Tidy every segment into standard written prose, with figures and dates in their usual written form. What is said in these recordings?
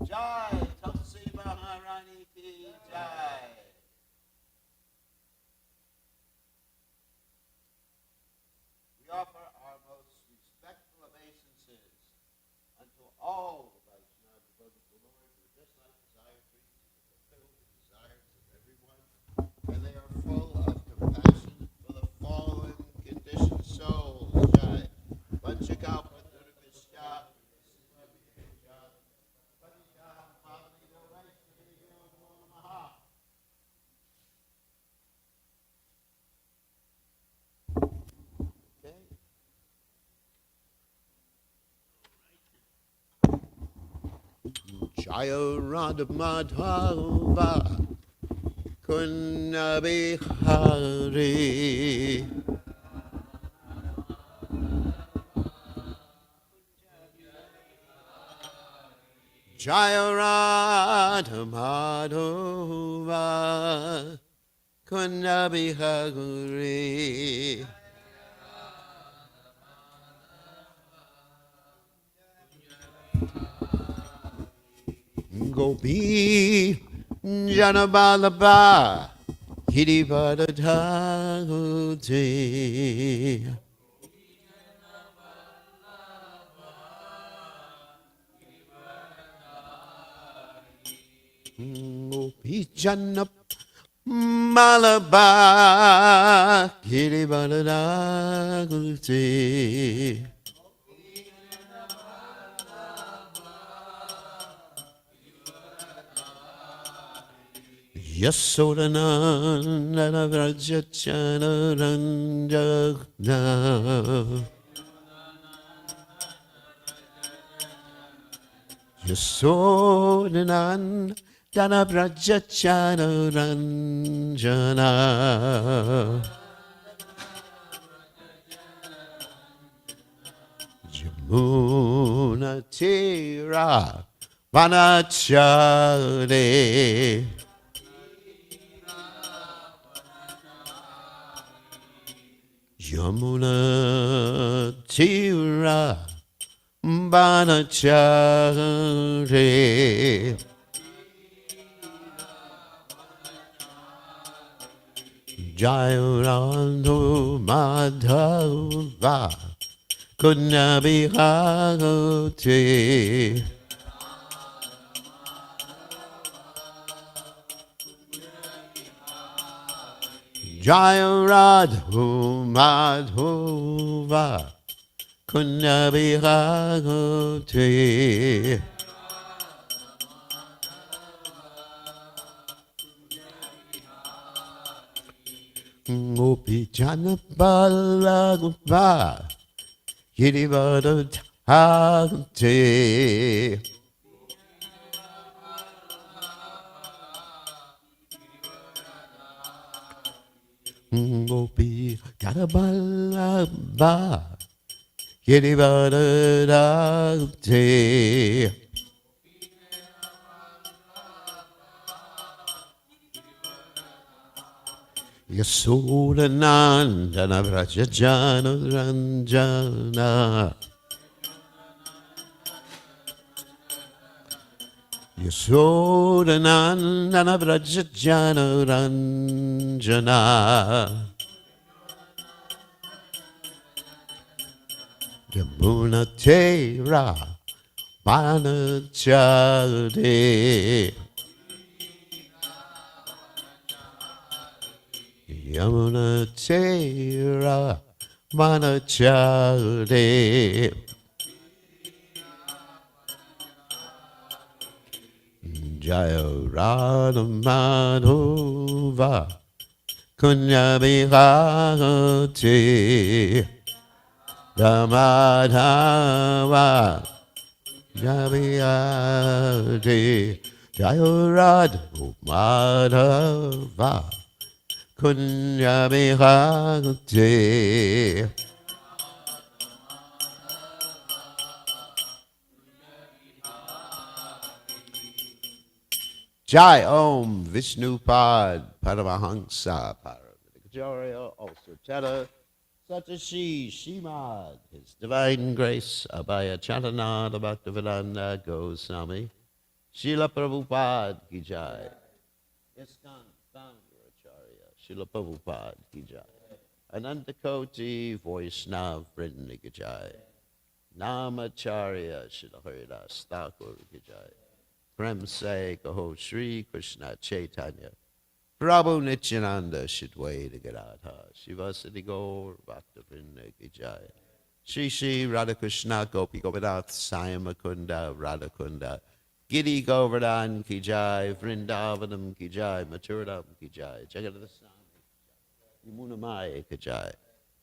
Jai Tulsi Maharani ki Jai. We offer our most respectful obeisances unto all the Vaishnava devoted to the Lord who just like desire priests to fulfill the desires of everyone, and they are full of compassion for the fallen, conditioned souls. Jai. Vanchakalpa Durvishya. Jaya Radha Madhava Kunna Bihari Jaya Radha Madhava Kunna Bihari Gopi Janabalaba Hirivadadhati Gopi Janabalaba Hirivadadhati Yasodananda Vrajachanaranja Yasodananda Vrajachanaranja Jamuna Tira Vanachare Yamuna Tira Banachare Jayarandhu Madhava Kunnabihagati Jaya Radhu Madhava Kunnabihagati Gopi Janabalagva Girivadadhati Gopi Janabalagva Girivadadhati Yasodanandana Vrajachanaranja Yasodanandana Vrajachanaranja Yamuna Tera Vanachade Yamuna Tera Vanachare Jaya Radha Madhava Kunyabihati Ramadhava Jabihati Jaya Radha Madhava Kunyabihati Jai Om Vishnupad Paramahansa Paramahansa also Chata Satashi Shimad His Divine Grace Abhaya Chatananda Bhaktivedanta Goswami Srila Prabhupada ki jai. ISKCON founder Acharya Srila Prabhupada ki jai. Anantakoti Vaishnav Vrinda ki jai. Namacharya Srila Haridas Thakur ki jai. Prem se kaho Shri Krishna Chaitanya Prabhu Nityananda Shidwaita Gadadha Shivasati Gaur Bhakta Vrinda ki jai. Shri Shri Radhakrishna Gopi Govinath Sayamakunda Radhakunda Giri Govardhan ki jai, Vrindavanam ki jai, Maturadam ki jai, Jagadasami ki jai, Yamunamaya ki jai,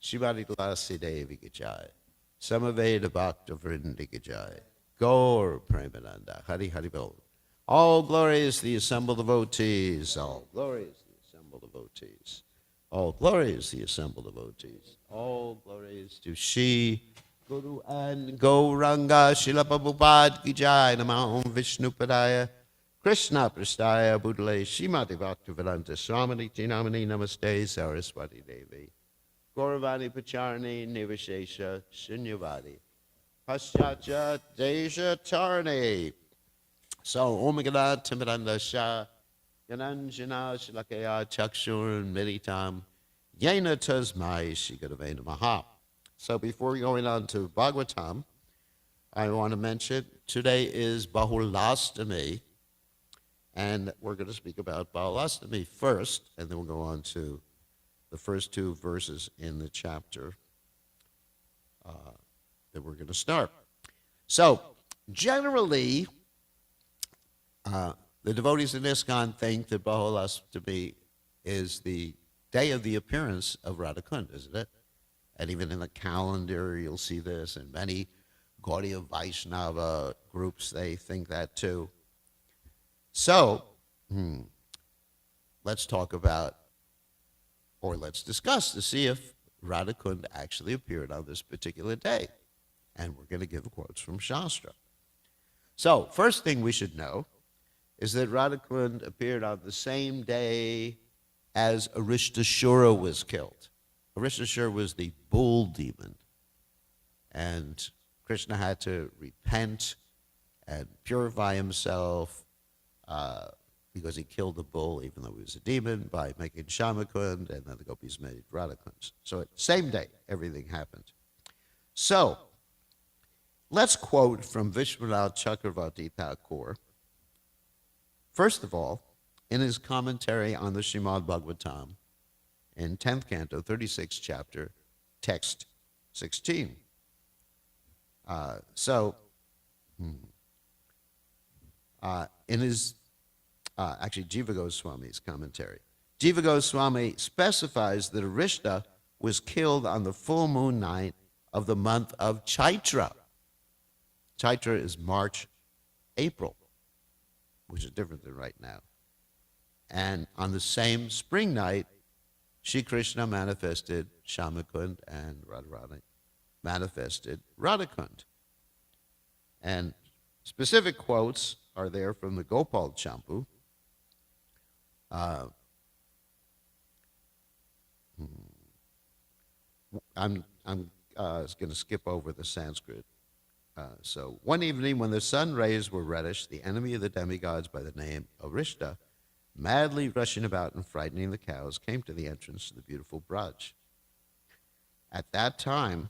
Shivadi Tulasi Devi ki jai, Samaveda Bhakta Vrinda ki jai, Gaur Premananda, Hari Hari Bol. All glories the assembled devotees, all glories the assembled devotees, all glories the assembled devotees, all glories to Shri Guru and Gauranga Srila Prabhupada ki jai, Namah Om Vishnu Padaya Krishna Prastaya Budale Shrimati Bhaktivedanta Swamini Tinamani Namaste Saraswati Devi Gauravani Pacharni Nivashesha Shunyavadi Paschacha Desha Tarni. So Omagada Timiranda Shah Yananjana Shilakaya Chakshur Meditam Yena Tasmai Shigadavena Maha. So before going on to Bhagavatam, I want to mention today is Bahulastami, and we're going to speak about Bahulastami first, and then we'll go on to the first two verses in the chapter that we're going to start. So generally, the devotees in ISKCON think that Bahulastami is the day of the appearance of Radhakund, isn't it? And even in the calendar, you'll see this. In many Gaudiya Vaishnava groups, they think that too. So, let's talk about, or let's discuss to see if Radhakund actually appeared on this particular day. And we're going to give quotes from Shastra. So, first thing we should know is that Radhakund appeared on the same day as Arishtashura was killed. Arishtashura was the bull demon, and Krishna had to repent and purify himself because he killed the bull, even though he was a demon, by making Shamakund, and then the gopis made Radhakund. So same day, everything happened. So let's quote from Vishwanath Chakravarti Thakur. First of all, in his commentary on the Srimad Bhagavatam, in 10th canto, 36th chapter, text 16. In his, actually Jiva Goswami's commentary, Jiva Goswami specifies that Arishta was killed on the full moon night of the month of Chaitra. Chaitra is March, April, which is different than right now. And on the same spring night, Shri Krishna manifested Shamakund, and Radharani manifested Radhakund. And specific quotes are there from the Gopal Champu. I'm going to skip over the Sanskrit. So one evening when the sun rays were reddish, the enemy of the demigods by the name Arishta, madly rushing about and frightening the cows, came to the entrance to the beautiful Braj. At that time,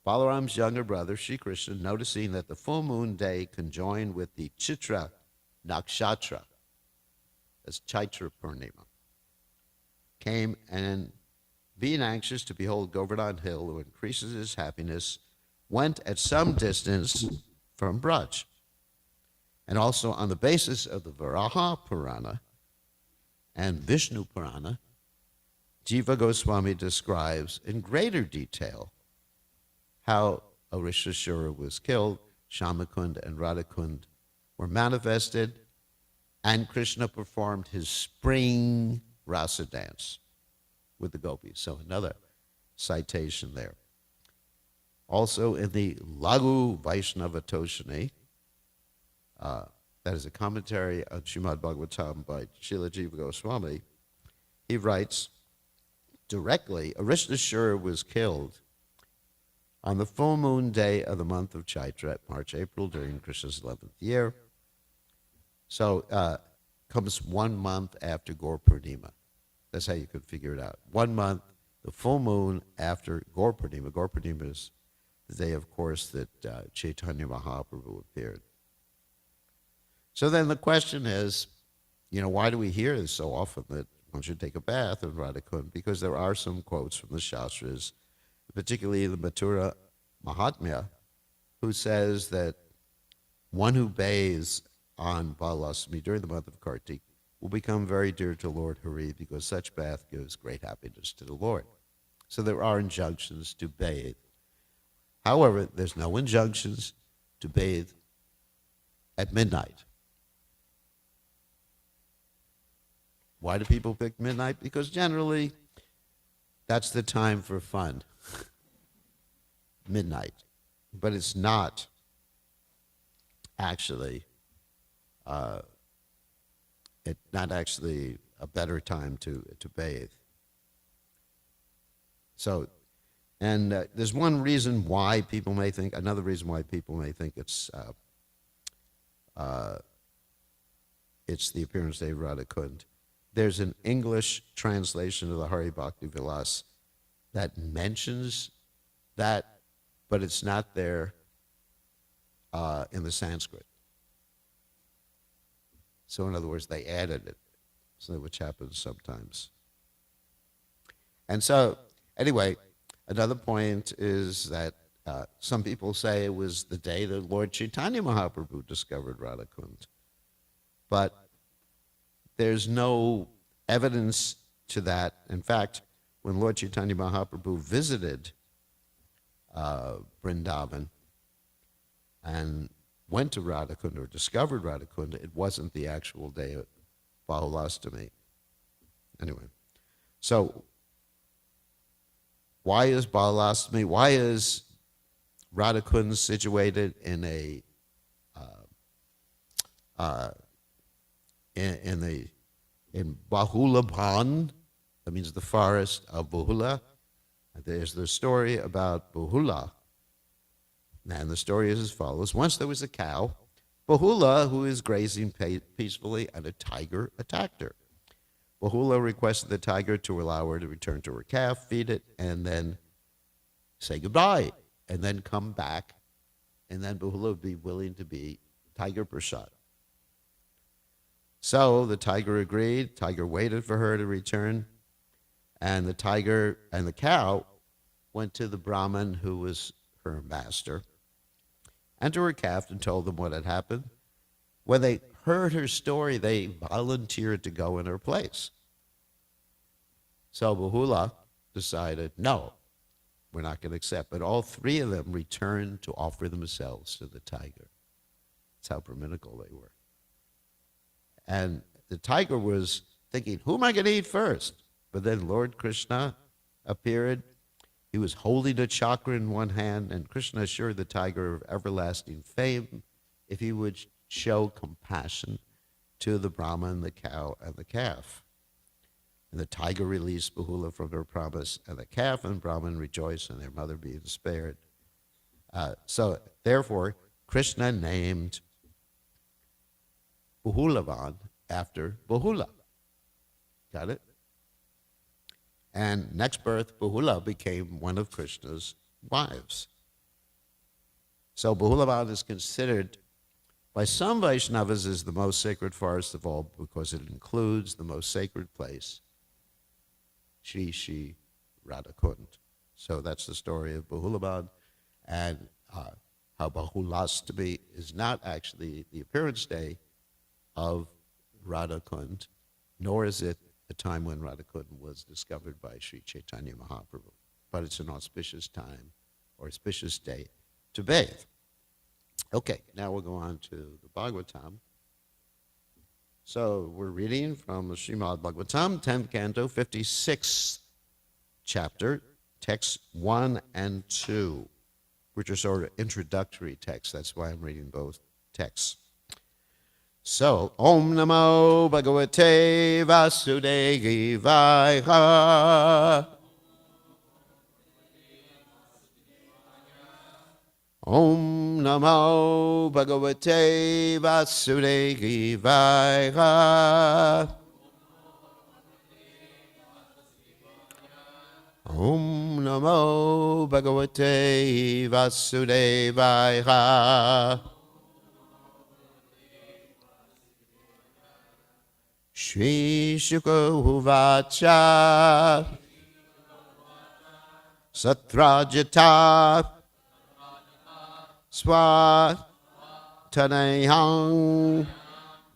Balaram's younger brother, Shri Krishna, noticing that the full moon day conjoined with the Chitra Nakshatra, as Chaitra Purnima, came and, being anxious to behold Govardhan Hill, who increases his happiness, went at some distance from Braj. And also on the basis of the Varaha Purana and Vishnu Purana, Jiva Goswami describes in greater detail how Arishtashura was killed, Shamakund and Radhakund were manifested, and Krishna performed his spring rasa dance with the gopis. So another citation there. Also in the Lagu Vaishnava Toshani, that is a commentary on Srimad Bhagavatam by Srila Jiva Goswami, he writes directly, Arishtashura was killed on the full moon day of the month of Chaitra, March, April, during Krishna's 11th year. So comes 1 month after Gaur Purnima. That's how you could figure it out. 1 month, the full moon after Gaur Purnima. Gaur Purnima is the day, of course, that Chaitanya Mahaprabhu appeared. So then the question is, why do we hear this so often that one should take a bath in Radhakund? Because there are some quotes from the Shastras, particularly the Mathura Mahatmya, who says that one who bathes on Balasmi during the month of Kartik will become very dear to Lord Hari, because such bath gives great happiness to the Lord. So there are injunctions to bathe. However, there's no injunctions to bathe at midnight. Why do people pick midnight? Because generally, that's the time for fun. Midnight. But it's not actually a better time to bathe. So, and there's another reason why people may think it's the appearance day of Radhakund. There's an English translation of the Hari Bhakti Vilas that mentions that, but it's not there in the Sanskrit. So in other words, they added it, which happens sometimes. And so, anyway, another point is that some people say it was the day that Lord Chaitanya Mahaprabhu discovered Radhakund. But there's no evidence to that. In fact, when Lord Chaitanya Mahaprabhu visited Vrindavan and went to Radhakund or discovered Radhakund, it wasn't the actual day of Bahulastami. Anyway, so why is Bahulastami? Why is Radhakund situated in in Bahulabhan? That means the forest of Bahula. There's the story about Bahula. And the story is as follows. Once there was a cow, Bahula, who is grazing peacefully, and a tiger attacked her. Bahula requested the tiger to allow her to return to her calf, feed it, and then say goodbye, and then come back, and then Bahula would be willing to be Tiger Prasad. So the tiger agreed. Tiger waited for her to return, and the tiger and the cow went to the Brahmin who was her master and to her calf and told them what had happened. When they heard her story, they volunteered to go in her place. So Bahula decided, no, we're not going to accept. But all three of them returned to offer themselves to the tiger. That's how brahminical they were. And the tiger was thinking, who am I going to eat first? But then Lord Krishna appeared. He was holding a chakra in one hand, and Krishna assured the tiger of everlasting fame if he would show compassion to the Brahman, the cow, and the calf. And the tiger released Bahula from her promise, and the calf and Brahman rejoiced in their mother being spared. So, therefore, Krishna named Bahulavan after Bahula. Got it? And next birth, Bahula became one of Krishna's wives. So Bahulavan is considered by some Vaishnavas as the most sacred forest of all because it includes the most sacred place, Shri Shri Radhakund. So that's the story of Bahulavan, and how Bahulastami is not actually the appearance day of Radhakund, nor is it the time when Radhakund was discovered by Sri Chaitanya Mahaprabhu. But it's an auspicious time or auspicious day to bathe. Okay, now we'll go on to the Bhagavatam. So we're reading from the Srimad Bhagavatam, 10th canto, 56th chapter, texts 1 and 2, which are sort of introductory texts. That's why I'm reading both texts. So, Om Namo Bhagavate Vasudevaya. Om Namo Bhagavate Vasudevaya. Om Namo Bhagavate Vasudevaya. Shri Shukra Uvacha Satrajata Swatanayang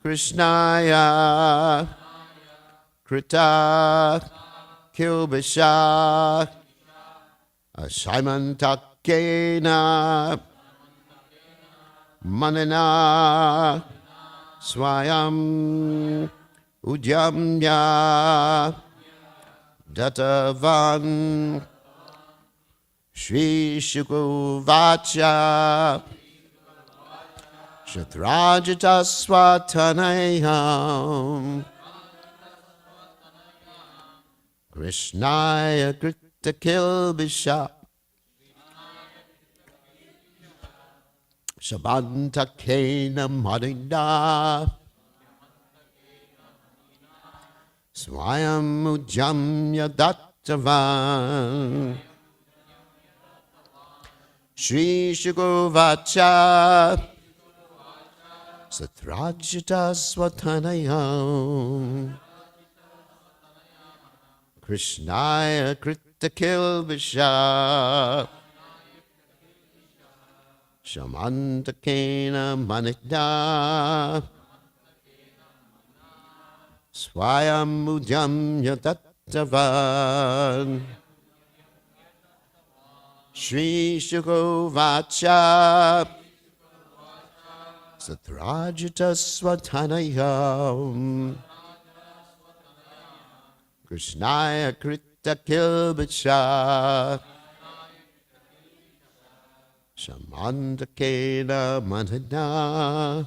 Krishnaya Krita Kilbisha Asaimantakena Manana Swayam Ujamya Datavan Shri Shukuvacha Shatrajita Swatanayam Krishnaya Krita Kilbisha Shabantakena Madina Swayam Ujamya Dattavan Shri Shukuvacha Satrajita Swatanayam Krishnaya Krita Kilbisha Shamantakena Manita Swayam Ujamya Dattavan Shri Shukovacha Satrajita Swatanayam Krishnaya Krita Kilbisha Shamantakena Manana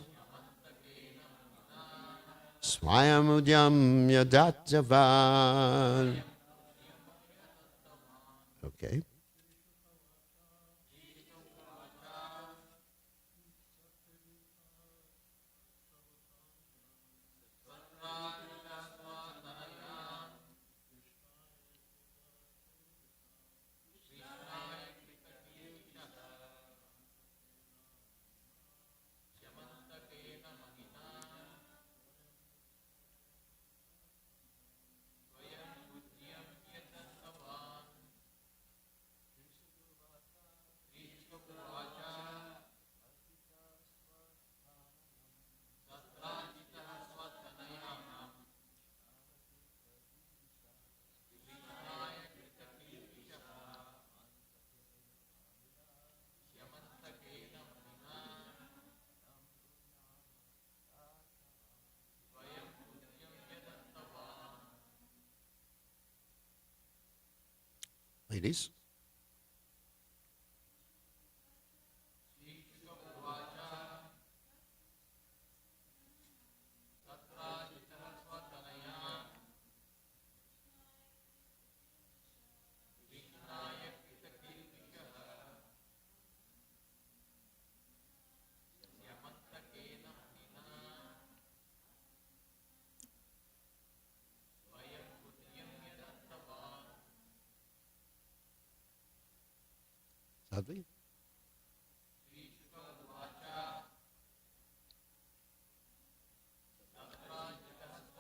Swayam Ujamya Dattavan. Okay. Ladies. Sadly.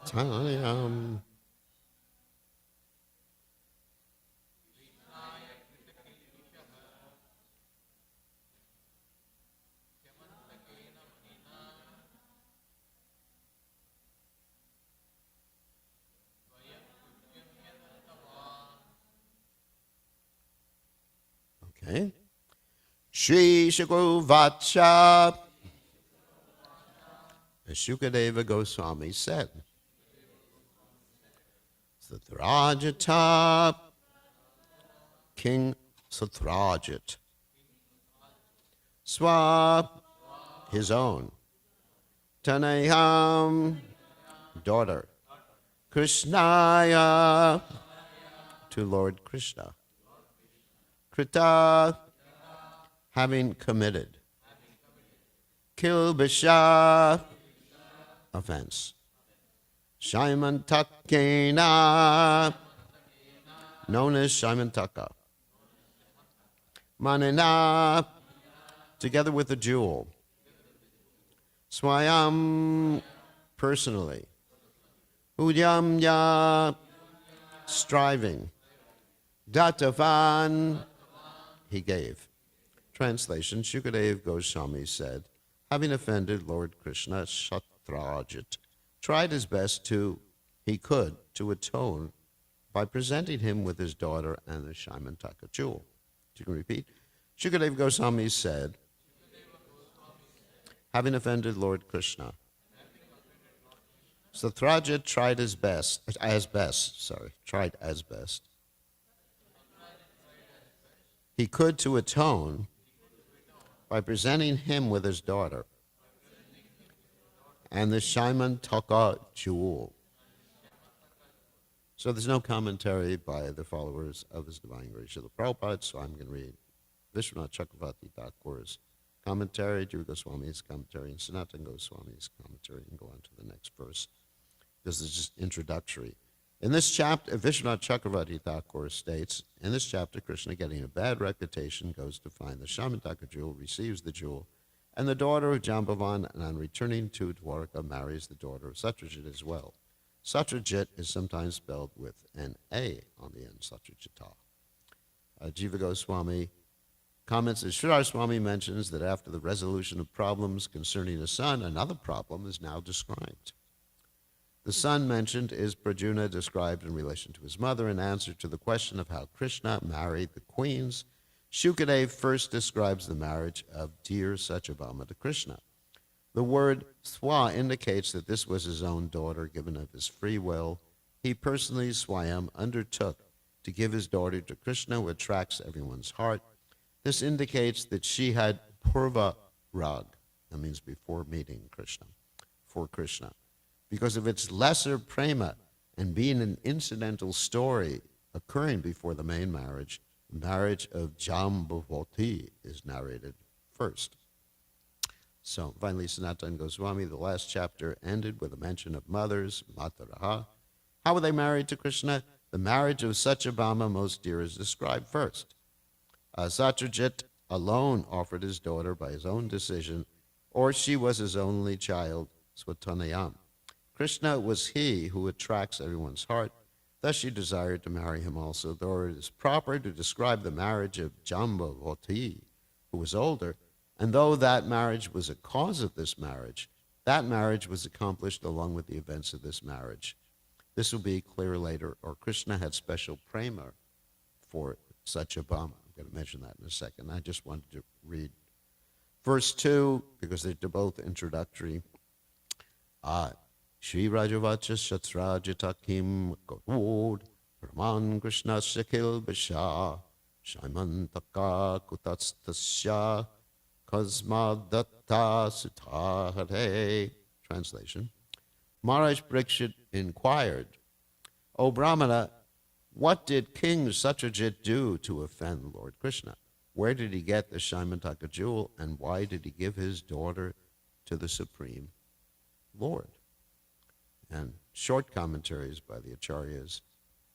Time. Okay. Shri Shukovacha. As Shukadeva Goswami said, Satrajita, King Satrajit, Swa, his own, Tanayam, daughter, Krishnaya, to Lord Krishna, Krita, having committed kilbisha, offense. Shaimantakena, known as Shaimantaka. Manina, together with the jewel. Swayam, personally. Udyamya, striving. Datavan, he gave. Translation, Shukadeva Goswami said, having offended Lord Krishna, Shatrajit tried his best to atone by presenting him with his daughter and the Shaimantaka jewel. You can repeat. Shukadeva Goswami said, having offended Lord Krishna, Satrajit tried as best, he could to atone by presenting him with his daughter and the Shaimantaka jewel. So there's no commentary by the followers of His Divine Grace Srila Prabhupada, so I'm going to read Vishwanath Chakravarti Thakur's commentary, Jiva Goswami's commentary, and Sanatana Goswami's commentary, and go on to the next verse. This is just introductory. In this chapter, Vishwanath Chakravarti Thakur states, in this chapter, Krishna, getting a bad reputation, goes to find the Shaimantaka jewel, receives the jewel, and the daughter of Jambavan, and on returning to Dwarka, marries the daughter of Satrajit as well. Satrajit is sometimes spelled with an A on the end, Satrajita. Jiva Goswami comments that Sridhar Swami mentions that after the resolution of problems concerning a son, another problem is now described. The son mentioned is Prajuna, described in relation to his mother in answer to the question of how Krishna married the queens. Shukadeva first describes the marriage of dear Satyabhama to Krishna. The word swa indicates that this was his own daughter given of his free will. He personally, Swayam, undertook to give his daughter to Krishna, who attracts everyone's heart. This indicates that she had purva rag, that means before meeting Krishna, for Krishna. Because of its lesser prema and being an incidental story occurring before the main marriage, the marriage of Jambavati is narrated first. So finally, Sanatana Goswami, the last chapter ended with a mention of mothers, Mataraha. How were they married to Krishna? The marriage of Satyabhama, most dear, is described first. Satyajit alone offered his daughter by his own decision, or she was his only child, Swatanayam. Krishna was he who attracts everyone's heart, thus she desired to marry him also, though it is proper to describe the marriage of Jambavati, who was older, and though that marriage was a cause of this marriage, that marriage was accomplished along with the events of this marriage. This will be clear later, or Krishna had special prema for Satyabhama. I'm going to mention that in a second. I just wanted to read verse 2, because they're both introductory. Shri Rajavacha Shatrajita Kim Gaurod Brahman Krishna Shakil Basha Shaimantaka Kutastasya Kasma Datta Sutahare. Translation. Maharaj Parikshit inquired, O Brahmana, what did King Satyajit do to offend Lord Krishna? Where did he get the Shaimantaka jewel, and why did he give his daughter to the Supreme Lord? And short commentaries by the Acharyas,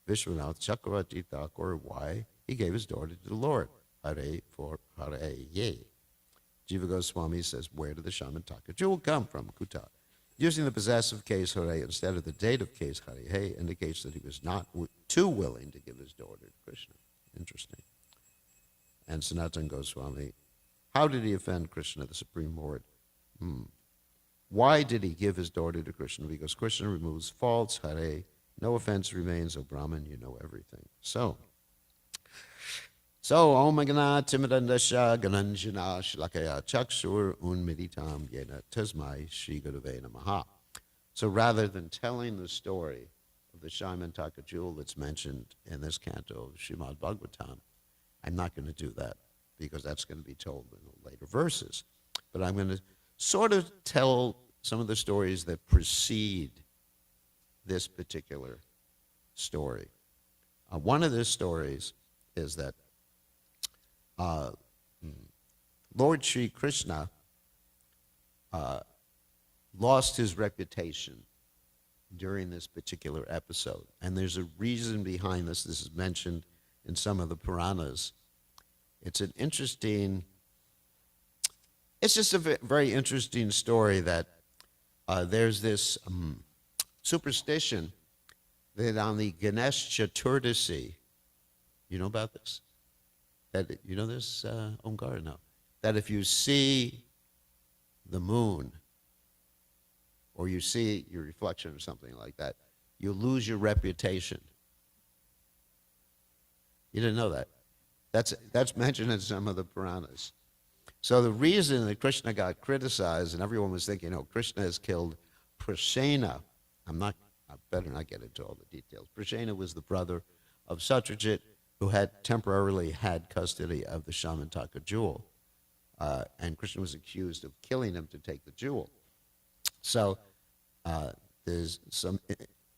Vishwanath Chakravarti Thakur, why he gave his daughter to the Lord. Hare for Hare Ye. Jiva Goswami says, where did the Shaimantaka jewel come from? Kuta. Using the possessive case Hare instead of the dative case Hare indicates that he was not too willing to give his daughter to Krishna. Interesting. And Sanatana Goswami, how did he offend Krishna, the Supreme Lord? Why did he give his daughter to Krishna? Because Krishna removes faults, Hare. No offense remains, O Brahman, you know everything. So Om Agana Timidandasha Gananjana Shlakaya Chakshur Unmiditam Yena Tasmai Shri Gurave Namaha. So rather than telling the story of the Shaimantaka jewel that's mentioned in this canto of Srimad Bhagavatam, I'm not going to do that, because that's going to be told in the later verses. But I'm going to sort of tell some of the stories that precede this particular story. One of the stories is that Lord Sri Krishna lost his reputation during this particular episode. And there's a reason behind this. This is mentioned in some of the Puranas. It's just a very interesting story that there's this superstition that on the Ganesh Chaturdasi, you know about this? You know this, Omkar? No. That if you see the moon, or you see your reflection or something like that, you lose your reputation. You didn't know that. That's mentioned in some of the Puranas. So the reason that Krishna got criticized, and everyone was thinking, oh, Krishna has killed Prashena. I better not get into all the details. Prashena was the brother of Satyajit, who had temporarily had custody of the Shamantaka jewel. And Krishna was accused of killing him to take the jewel. So there's some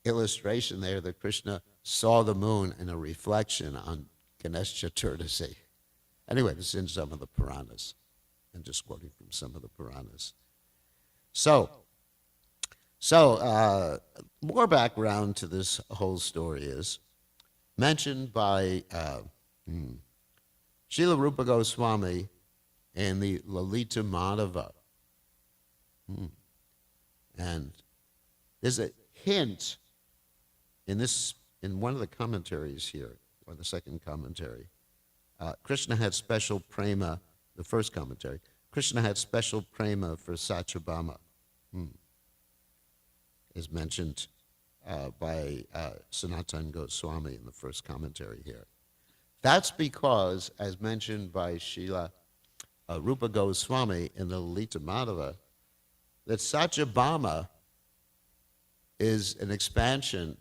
illustration there that Krishna saw the moon in a reflection on Ganesh Chaturdasi. Anyway, this is in some of the Puranas. I'm just quoting from some of the Puranas. So more background to this whole story is mentioned by Srila Rupa Goswami in the Lalita Madhava. And there's a hint in one of the commentaries here, or the second commentary. Krishna had special prema, the first commentary. Krishna had special prema for Satyabhama, is mentioned by Sanatana Goswami in the first commentary here. That's because, as mentioned by Srila Rupa Goswami in the Lalita Madhava, that Satyabhama is an expansion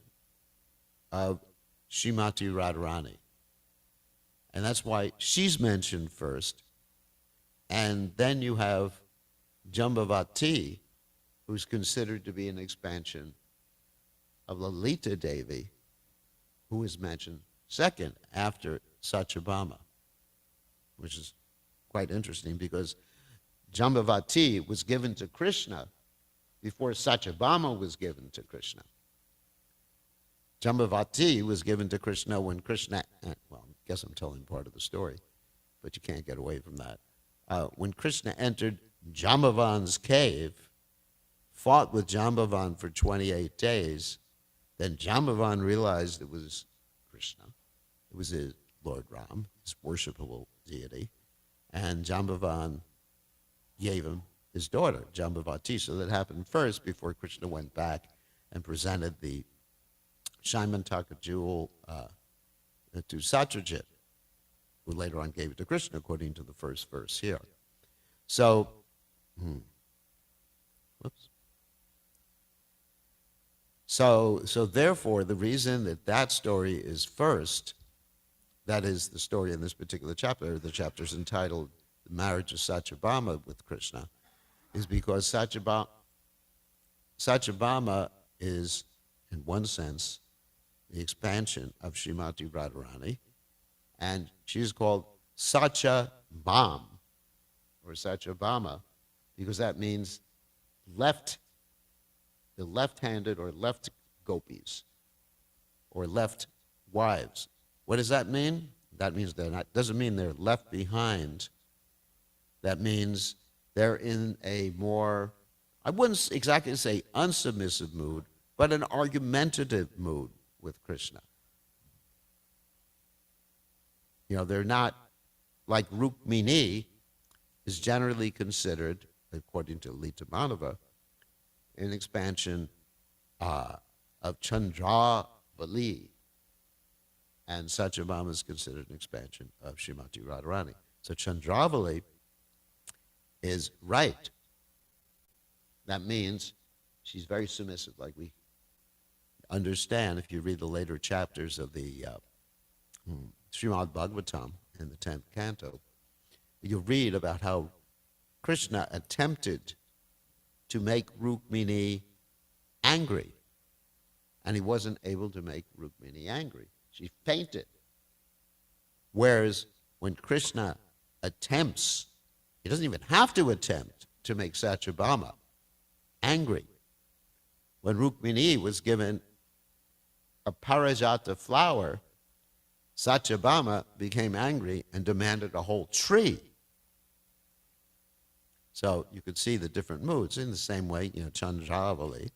of Srimati Radharani. And that's why she's mentioned first. And then you have Jambavati, who's considered to be an expansion of Lalita Devi, who is mentioned second after Satyabhama, which is quite interesting because Jambavati was given to Krishna before Satyabhama was given to Krishna. Jambavati was given to Krishna when Krishna, well, I guess I'm telling part of the story, but you can't get away from that. When Krishna entered Jambavan's cave, fought with Jambavan for 28 days, then Jambavan realized it was Krishna. It was his Lord Ram, his worshipable deity, and Jambavan gave him his daughter, Jambavati. So that happened first before Krishna went back and presented the Shamantaka jewel to Satyajit, who later on gave it to Krishna, according to the first verse here. So, So therefore, the reason that story is first, that is the story in this particular chapter, the chapter is entitled The Marriage of Satyabhama with Krishna, is because Satyabhama is, in one sense, the expansion of Srimati Radharani, and she's called Satyabham, or Satyabhama, because that means the left-handed or left gopis, or left wives. What does that mean? That means doesn't mean they're left behind. That means they're in a more, I wouldn't exactly say unsubmissive mood, but an argumentative mood with Krishna. You know, they're not like Rukmini is generally considered, according to Lita Madhava, an expansion of Chandravali, and Satyabhama is considered an expansion of Srimati Radharani. So Chandravali is right. That means she's very submissive, like we understand if you read the later chapters of the Srimad Bhagavatam in the 10th canto. You read about how Krishna attempted to make Rukmini angry, and he wasn't able to make Rukmini angry. She fainted. Whereas when Krishna attempts He doesn't even have to attempt to make Satyabhama angry. When Rukmini was given a parijata flower, Satyabhama became angry and demanded a whole tree. So you could see the different moods. In the same way, Chandravali,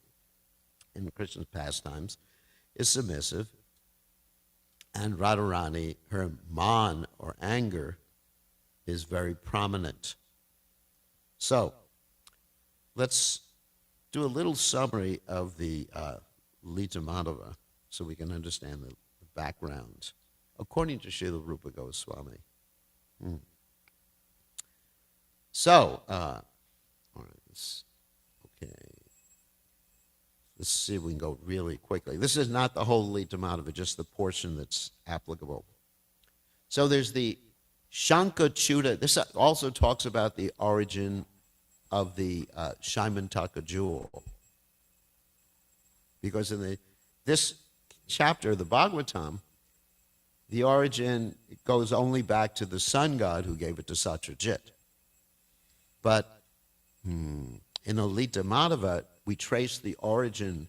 in Krishna's pastimes, is submissive, and Radharani, her man, or anger, is very prominent. So let's do a little summary of the Lita Madhava so we can understand the background, according to Srila Rupa Goswami. So, all right, okay. Let's see if we can go really quickly. This is not the whole Lita Madhava, just the portion that's applicable. So there's the Shankachuta. This also talks about the origin of the Shaimantaka jewel. Because in this chapter of the Bhagavatam, the origin goes only back to the sun god who gave it to Satyajit. But in the Lita Madhava, we trace the origin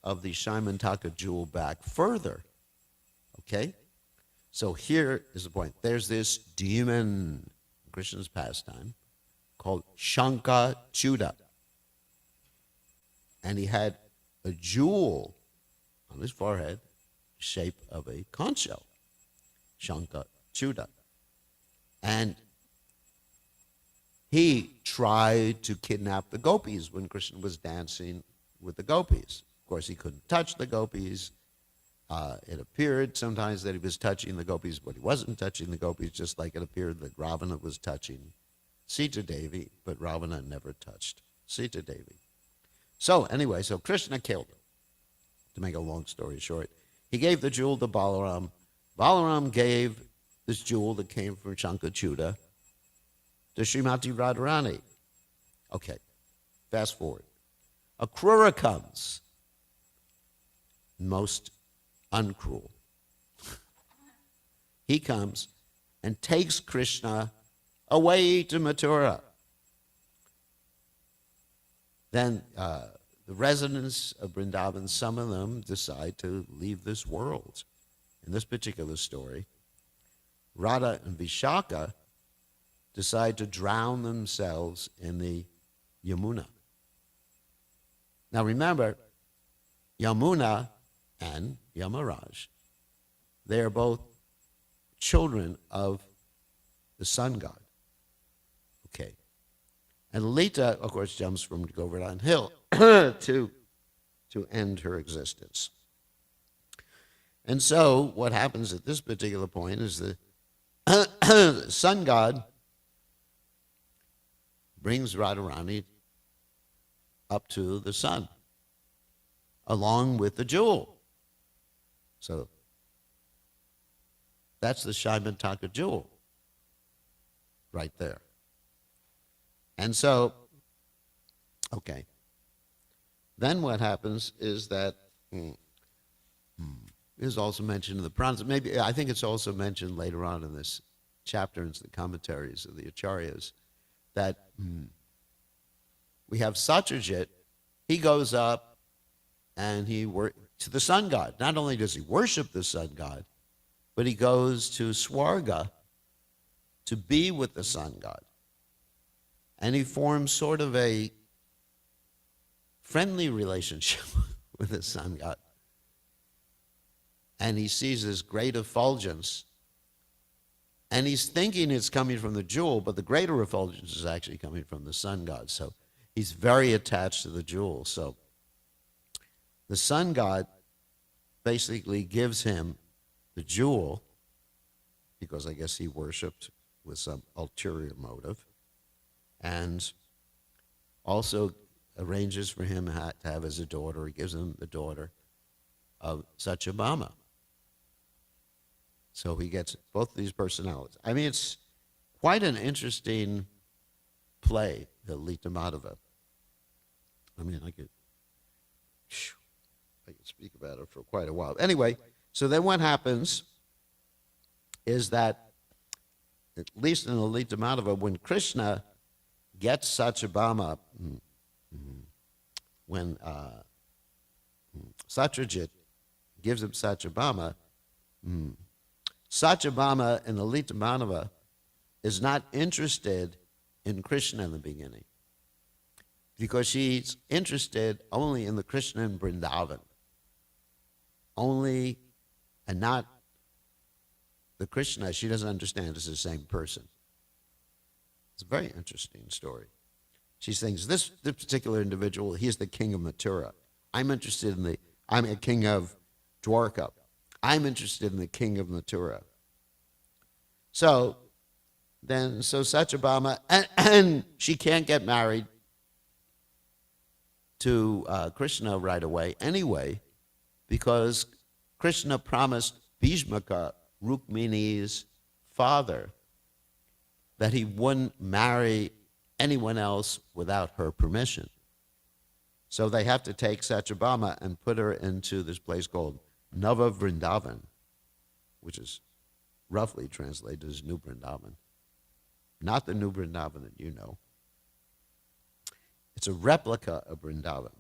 of the Shaimantaka jewel back further. Okay? So here is the point. There's this demon in Krishna's pastime called Shankachuta. And he had a jewel on his forehead, shape of a conch shell. Shankachuta. And he tried to kidnap the gopis when Krishna was dancing with the gopis. Of course, he couldn't touch the gopis. It appeared sometimes that he was touching the gopis, but he wasn't touching the gopis, just like it appeared that Ravana was touching Sita Devi, but Ravana never touched Sita Devi. So anyway, so Krishna killed him. To make a long story short, he gave the jewel to Balaram. Balaram gave this jewel that came from Shankachuta to Srimati Radharani. Okay, fast forward. Akrura comes, most uncruel. He comes and takes Krishna away to Mathura. Then the residents of Vrindavan, some of them decide to leave this world. In this particular story, Radha and Vishaka decide to drown themselves in the Yamuna. Now remember, Yamuna and Yamaraj, they are both children of the sun god. Okay. And Lita, of course, jumps from Govardhan Hill to end her existence. And so what happens at this particular point is the sun god brings Radharani up to the sun, along with the jewel. So that's the Shaimantaka jewel right there. And so, okay. Then what happens is that it is also mentioned in the Puranas. Maybe I think it's also mentioned later on in this chapter in the commentaries of the Acharyas that we have Satyajit. He goes up and to the sun god. Not only does he worship the sun god, but he goes to Swarga to be with the sun god. And he forms sort of a friendly relationship with the sun god. And he sees this great effulgence. And he's thinking it's coming from the jewel, but the greater effulgence is actually coming from the sun god. So he's very attached to the jewel. So the sun god basically gives him the jewel, because I guess he worshipped with some ulterior motive, and also arranges for him to have as a daughter. He gives him the daughter of Satyabhama. So he gets both of these personalities. I mean, it's quite an interesting play, the Lita Madhava. I mean, I could speak about it for quite a while. Anyway, so then what happens is that, at least in the Lita Madhava, when Krishna gets Satyabhama, when Satyajit gives him Satyabhama, Satyabhama and Lalita Manava is not interested in Krishna in the beginning, because she's interested only in the Krishna in Vrindavan, only, and not the Krishna she doesn't understand is the same person. It's a very interesting story. She thinks this particular individual, he's the king of Mathura. I'm interested in I'm a king of Dwarka. I'm interested in the king of Mathura. So Satyabhama, and she can't get married to Krishna right away anyway, because Krishna promised Bhishmaka, Rukmini's father, that he wouldn't marry anyone else without her permission. So they have to take Satyabhama and put her into this place called Nava Vrindavan, which is roughly translated as New Vrindavan. Not the New Vrindavan that you know. It's a replica of Vrindavan.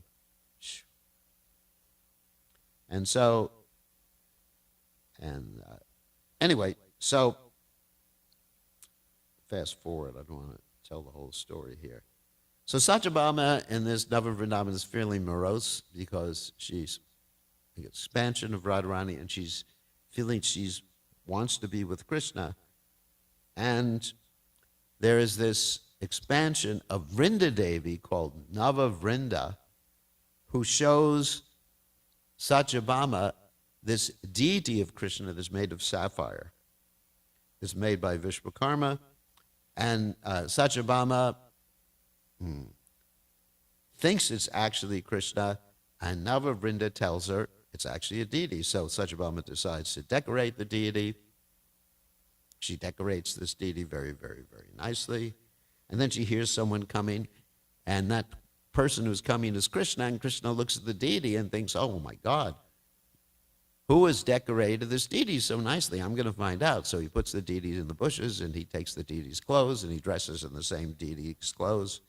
And so, anyway, so fast forward. I don't want to tell the whole story here. So Satyabhama in this Nava Vrindavan is fairly morose because she's the expansion of Radharani, and she's feeling she wants to be with Krishna. And there is this expansion of Vrinda Devi called Nava Vrinda, who shows Satyabhama this deity of Krishna that's made of sapphire. It's made by Vishwakarma, and Satyabhama thinks it's actually Krishna, and Nava Vrinda tells her it's actually a deity. So Satyabhama decides to decorate the deity. She decorates this deity very, very, very nicely. And then she hears someone coming, and that person who's coming is Krishna, and Krishna looks at the deity and thinks, oh my God, who has decorated this deity so nicely? I'm going to find out. So he puts the deity in the bushes, and he takes the deity's clothes, and he dresses in the same deity's clothes.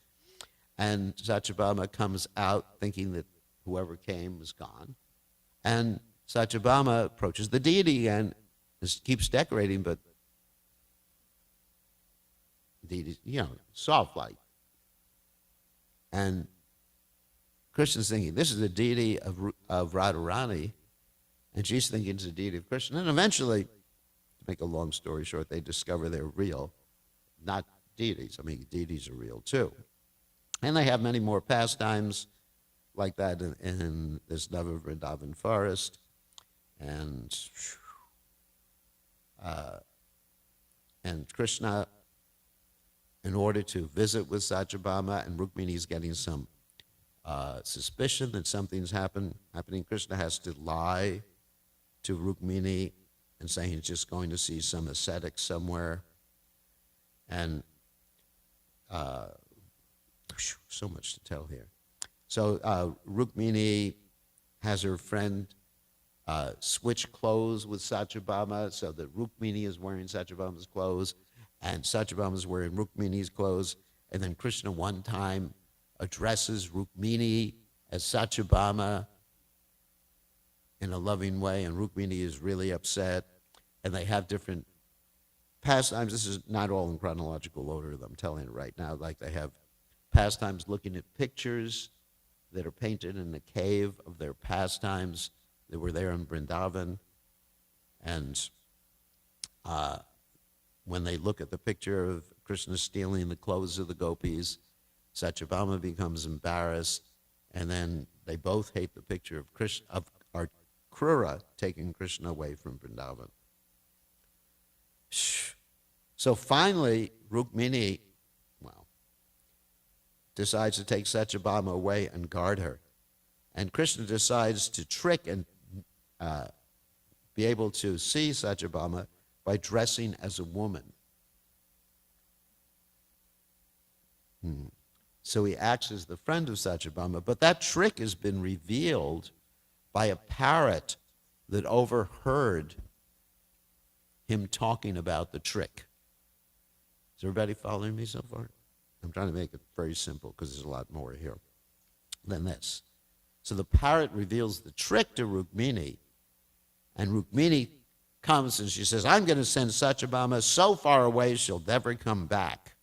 And Satyabhama comes out thinking that whoever came is gone. And Satyabhama approaches the deity and keeps decorating, but the deity, soft light. And Krishna's thinking, this is the deity of Radharani, and she's thinking it's the deity of Krishna. And eventually, to make a long story short, they discover they're real, not deities. I mean, deities are real too. And they have many more pastimes like that in this Nava Vrindavan forest. And Krishna, in order to visit with Satyabhama, and Rukmini is getting some suspicion that something's happening, Krishna has to lie to Rukmini and say he's just going to see some ascetic somewhere. And so much to tell here. So Rukmini has her friend switch clothes with Satyabhama, so that Rukmini is wearing Satyabhama's clothes, and Satyabhama is wearing Rukmini's clothes. And then Krishna one time addresses Rukmini as Satyabhama in a loving way, and Rukmini is really upset. And they have different pastimes. This is not all in chronological order, I'm telling you right now. Like, they have pastimes looking at pictures that are painted in the cave of their pastimes that were there in Vrindavan. And when they look at the picture of Krishna stealing the clothes of the gopis, Satyabhama becomes embarrassed, and then they both hate the picture of Krishna, of Krura taking Krishna away from Vrindavan. So finally, Rukmini, decides to take Satyabhama away and guard her. And Krishna decides to trick and be able to see Satyabhama by dressing as a woman. So he acts as the friend of Satyabhama, but that trick has been revealed by a parrot that overheard him talking about the trick. Is everybody following me so far? I'm trying to make it very simple because there's a lot more here than this. So the parrot reveals the trick to Rukmini, and Rukmini comes and she says, I'm going to send Satyabhama so far away she'll never come back.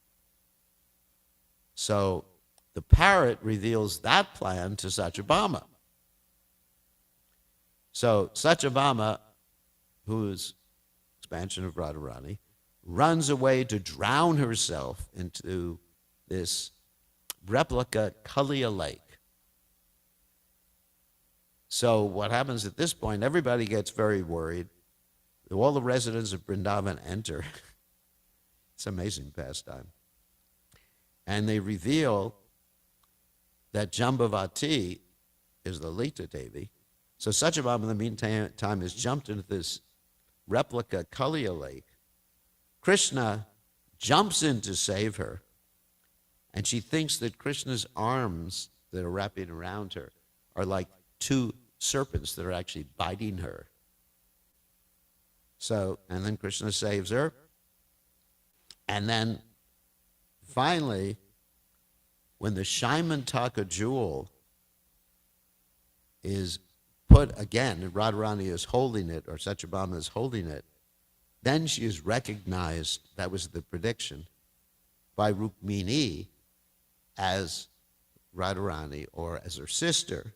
So the parrot reveals that plan to Satyabhama. So Satyabhama, who's expansion of Radharani, runs away to drown herself into this replica Kaliya lake. So what happens at this point, everybody gets very worried. All the residents of Vrindavan enter. It's an amazing pastime. And they reveal that Jambavati is Lalita Devi. So Satyabhama in the meantime has jumped into this replica Kaliya lake. Krishna jumps in to save her, and she thinks that Krishna's arms that are wrapping around her are like two serpents that are actually biting her. So, and then Krishna saves her. And then finally, when the Shaimantaka jewel is put again, and Radharani is holding it, or Satyabhama is holding it, then she is recognized, that was the prediction, by Rukmini as Radharani or as her sister.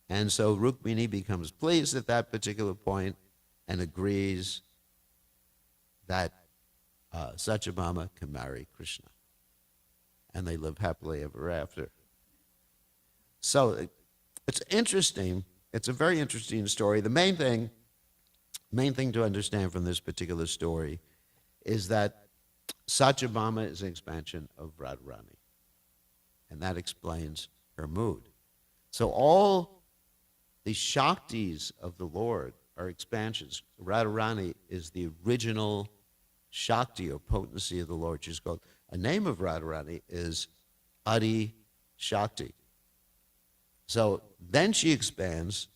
And so Rukmini becomes pleased at that particular point and agrees that Satyabhama can marry Krishna. And they live happily ever after. So it's interesting. It's a very interesting story. The main thing to understand from this particular story is that Satyabhama is an expansion of Radharani. And that explains her mood. So all the Shaktis of the Lord are expansions. Radharani is the original Shakti or potency of the Lord. She's called, a name of Radharani is Adi Shakti. So then she expands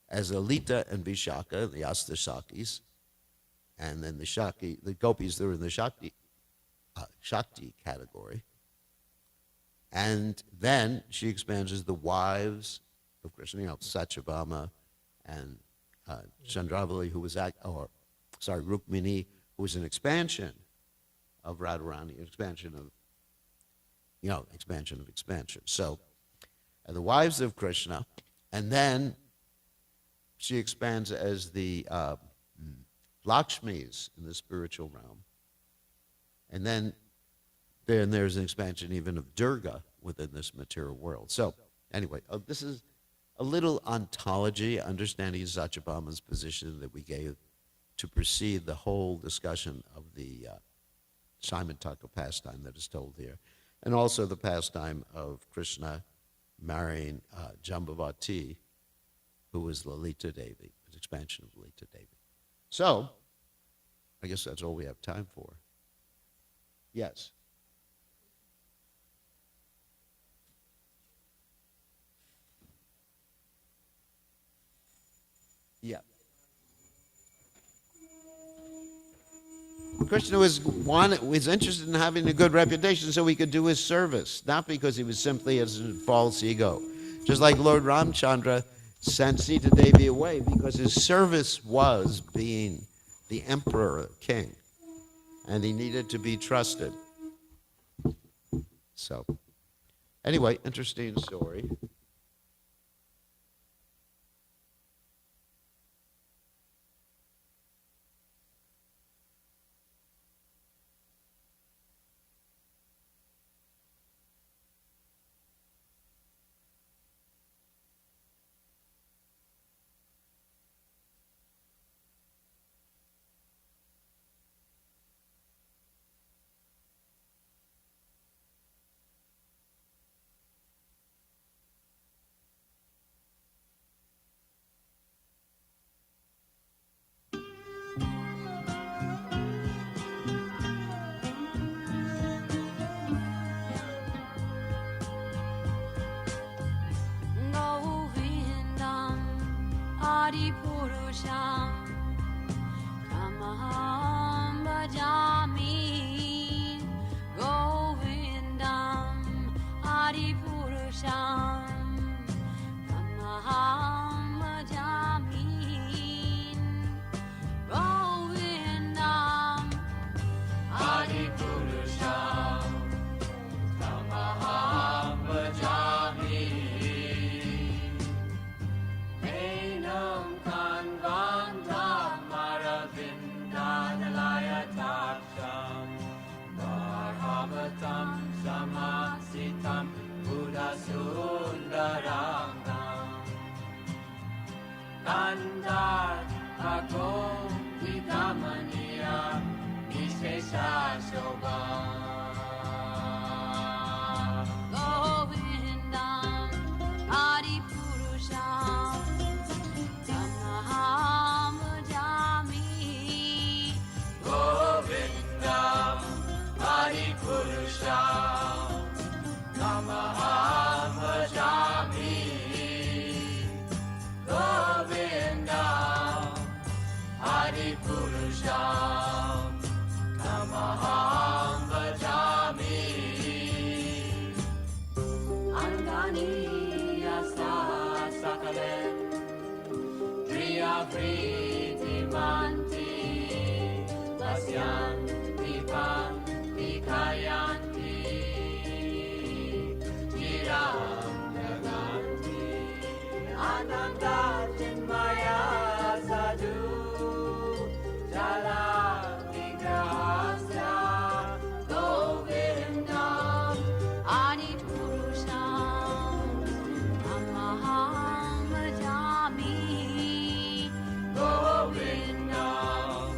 as Alita and Vishaka, the Asta Shaktis, and then the gopis that are in the Shakti category. And then she expands as the wives of Krishna, Satyabhama and Chandravali, Rukmini, who was an expansion of Radharani, an expansion of, expansion. So, the wives of Krishna, and then she expands as the Lakshmis in the spiritual realm. And then there's an expansion even of Durga within this material world. So, anyway, this is a little ontology, understanding Satyabhama's position that we gave to precede the whole discussion of the Shaimantaka pastime that is told here, and also the pastime of Krishna marrying Jambavati, who was Lalita Devi, an expansion of Lalita Devi. So, I guess that's all we have time for. Yes? Yeah. Krishna was interested in having a good reputation so he could do his service, not because he was simply as a false ego. Just like Lord Ramchandra sent Sita Devi away because his service was being the emperor, king, and he needed to be trusted. So, anyway, interesting story. Kamaham bhajami Govinda Sundarangam Kandar Agom Vidamaniya Nishesha Shobham Govindam Adipurusham Tamaham Jami Govindam Adipurusham Tamaham Jami Govindam Adipurusham Tamaham Jami Angani Yasa Sakale Priya Priti Manti Lasyan Dipan Dikayanti Jiram Naganti Ananda Chinmaya Sadhu Jala Vigrahasya Govindam Adipurusham Amaham Jami Govindam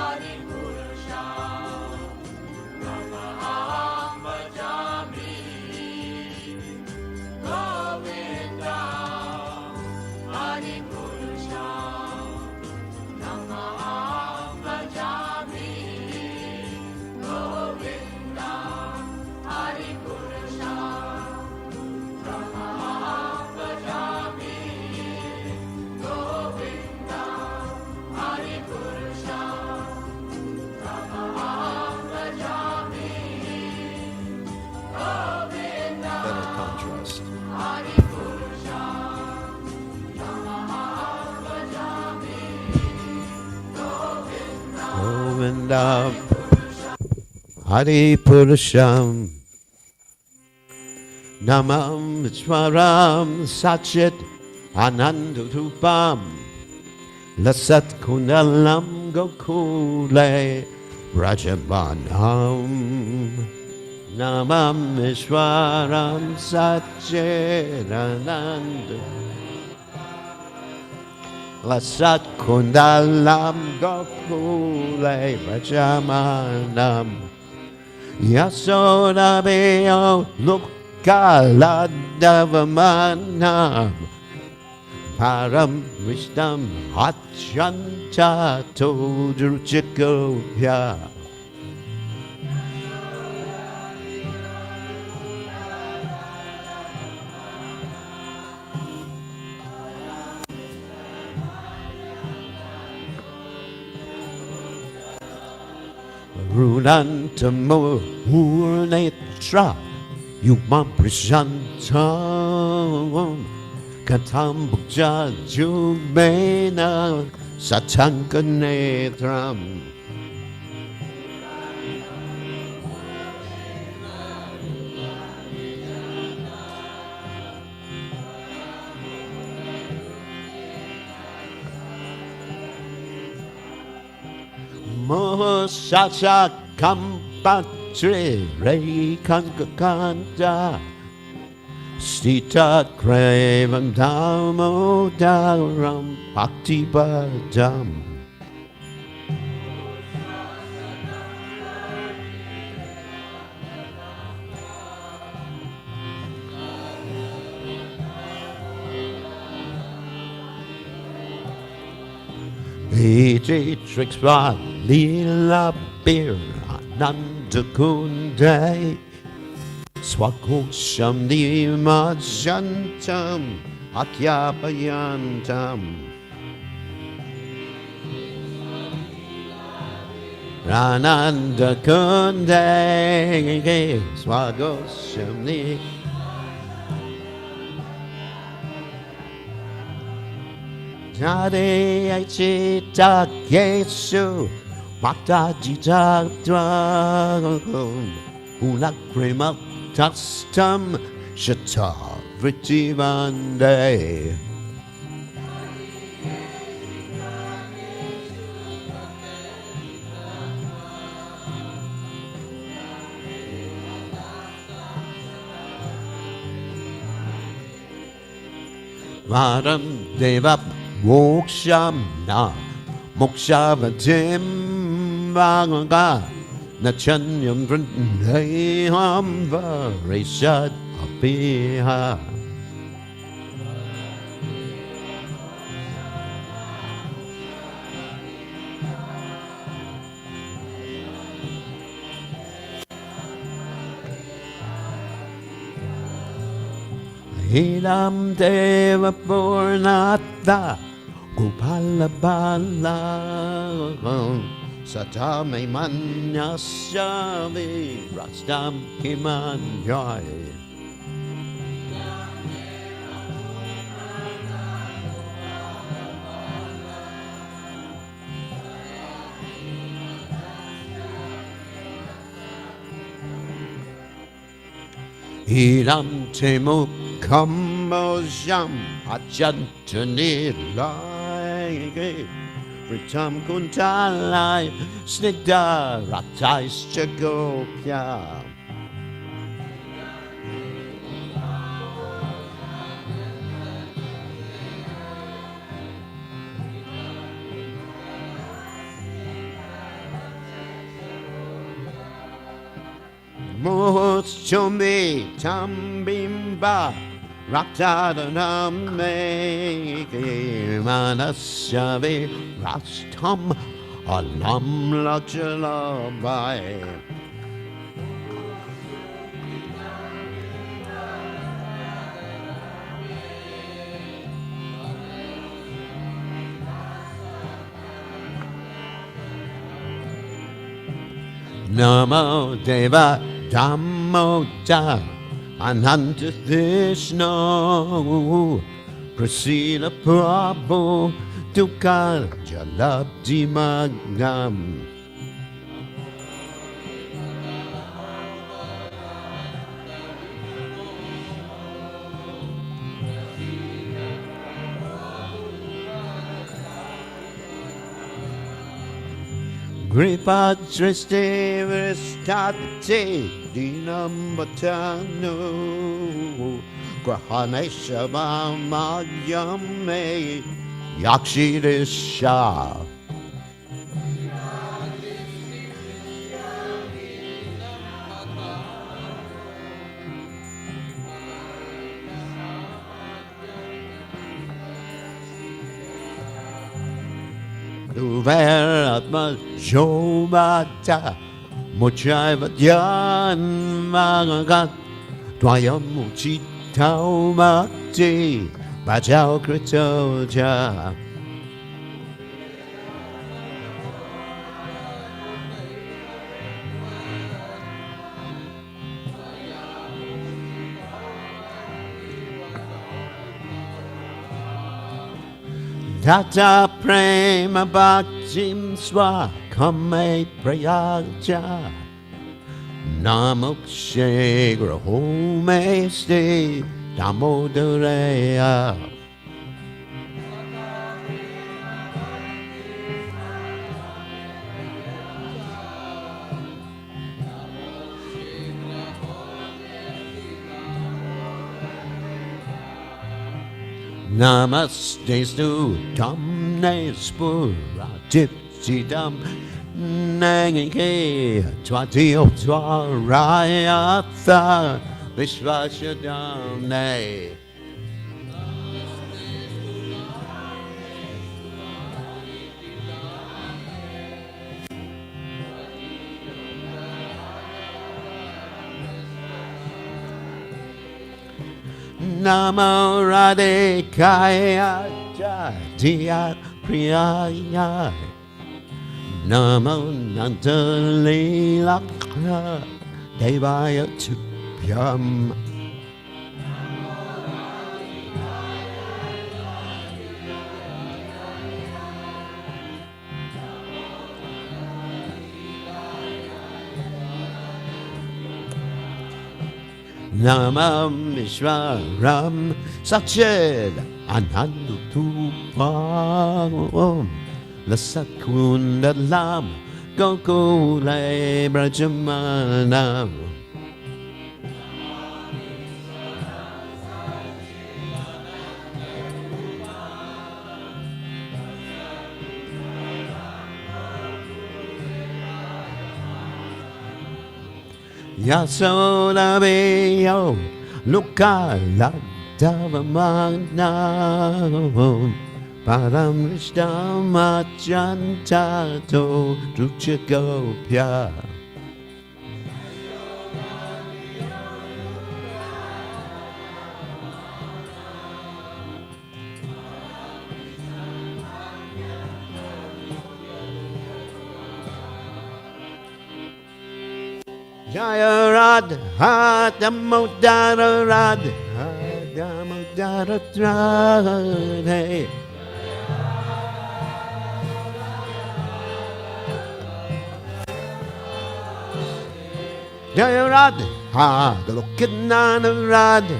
Adipurusham Amaham Jami Govindam Adipurusham Namaham Jami Govindam Adipurusham Namaham Jami Govindam Adipurusham Namaham Jami Govindam Better contrast. Govindam Adipurusham Namam Swaram Satchit Anandurupam Lasat Kundalam Gokule Rajamanam Namam Ishwaram Satchit Anandurupam Lasat Kundalam Gokule Rajamanam Yasodabeo Lukaladavamanam Param Vishnam Hachanta Todruchikopya Runantamo Urnetra Yumam Prishantam Katambukja Jumena Satankanetram Mosacha Kampatre Reikankakanta Sita Kravam Damodaram Bhakti Padam Vijay Trixva Lila Bir Anandakunde Swakosham Nimajantam Akyapayantam Ranandakunde Swakosham Nimajantam Jade Aichita Yesu Makta Jita Dragon Ulakrima Tastam Shata Vritivande Varam Deva Moksham Na Mokshavatim Vaga Nachanyam Vrindayam Varishad Apiha Hilam Deva Purnata Gopala Bala Satame Manyasyavi Rastam Kimanjoy Hilam Temu Kambojam Ajantanilai Fritam Kuntalai Snida Ratais Chagopya Mohochombi Tambimba Raptadaname Manasyavi Rastam Alam Lakshalabai Namo Deva Dhammo Ja Ananta Vishnu Prasila Prabhu Dukha Jalabdi Magnam Gripa Dristi Vristati Dinam Bhatanu Grahanesha Magyame Yakshidisha Uveratma Jomata Mochayvatyan Magagat Dwayamuchitau Mati Bajau Kritoja Tata Prema Bhaktim Swakame Prayaja Namokshe Grahome Ste Damodareya Namaste Stu Tamne Spura Tipsidam Nangike Twatio Twarayatha Vishvashadamne Namo Radhikaya Jatiya Priyaya Namo Nandalilakha Devaya Tupyam Namam Vishwaram Satchid Anandutupam Lasakundalam Gokule Brajamanam Yasoda Beyo, Luka Ladavamagna, Param Rishdamachantato, Druchagopya. Jaya Radha Damodara Radha Damodara Radha Jaya Radha Galokinana Radha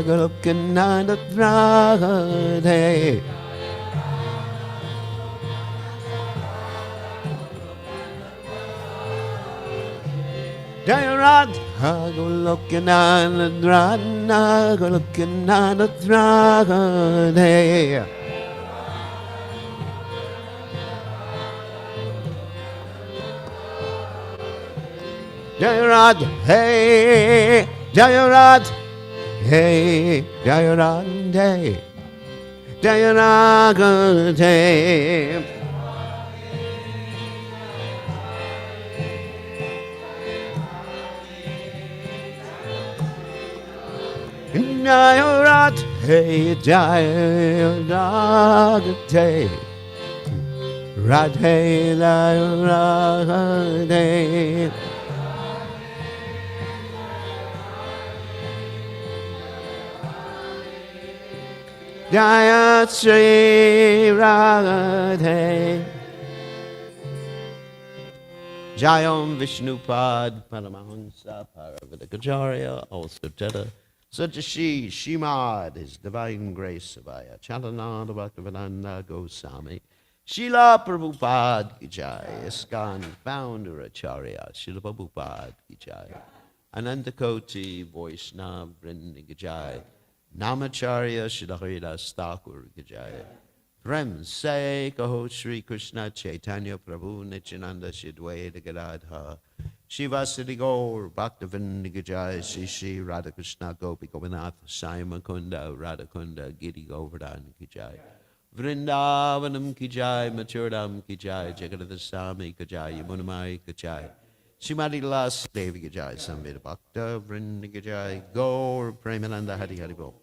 Galokinana Radha Jaya Radha Galokinana Radha Galokinana Radha Jaya Radha, hey, Jaya Radha, hey, Jaya Radha, hey, Jaya Radha, hey. Jaya Radha, hey, Jaya Radha, hey, Radha, Jaya Radha, hey. Jaya Sri Radhe Jayam Vishnupad Paramahansa Paravatakacharya, also Teta Sajashi Shimad, His Divine Grace Savaya Chalananda Bhaktivedanta Goswami Srila Prabhupada Ki Jai, ISKCON Founder Acharya Srila Prabhupada Ki Jai, Anantakoti Vaishnava Vrinda Ki Jai, Namacharya Srila Haridas Thakur Ki Jai. Prem Se Kaho Shri Krishna Chaitanya Prabhu Nityananda Shri Dvaita Gadadha Shivasati Gaur Bhaktivinoda Ki Jai, Shri Shri Radha Krishna Gopi Gopinath Sai Mukunda Radha Kunda Giri Govardhan Ki Jai, Vrindavanam Ki Jai, Machuradam Ki Jai, Jagadadha Swami Ki Jai, Yamunamai Ki Jai, Shrimati Las Devi Ki Jai, Samveda Bhakta Vrinda Ki Jai, Gaur Premananda Hari Hari Bol.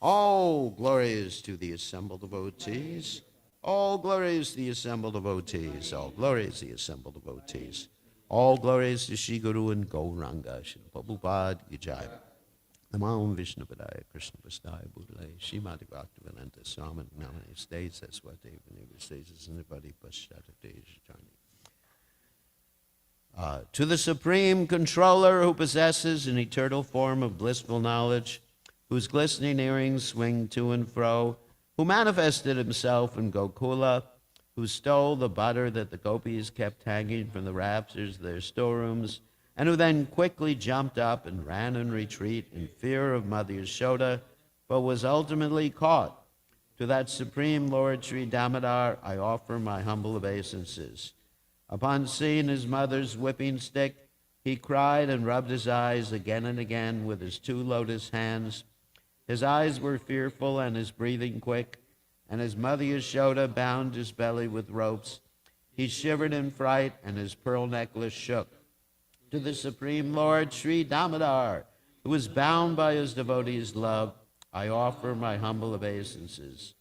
All glories to the assembled devotees. All glories to the assembled devotees. All glories to the assembled devotees. All glories to Shri Guru and Gauranga. Shri Prabhupada Ki Jai. Namam Vishnu Padaya Krishna Vastaya Budale Shrimati Bhaktivedanta Swami Namani States Aswati Vineva States Anybody Pashtata Dejani. To the Supreme Controller who possesses an eternal form of blissful knowledge, whose glistening earrings swing to and fro, who manifested himself in Gokula, who stole the butter that the gopis kept hanging from the rafters of their storerooms, and who then quickly jumped up and ran in retreat in fear of Mother Yashoda, but was ultimately caught. To that Supreme Lord Sri Damodar I offer my humble obeisances. Upon seeing his mother's whipping stick, he cried and rubbed his eyes again and again with his two lotus hands. His eyes were fearful and his breathing quick, and his mother Yashoda bound his belly with ropes. He shivered in fright, and his pearl necklace shook. To the Supreme Lord Sri Damodar, who was bound by his devotees' love, I offer my humble obeisances.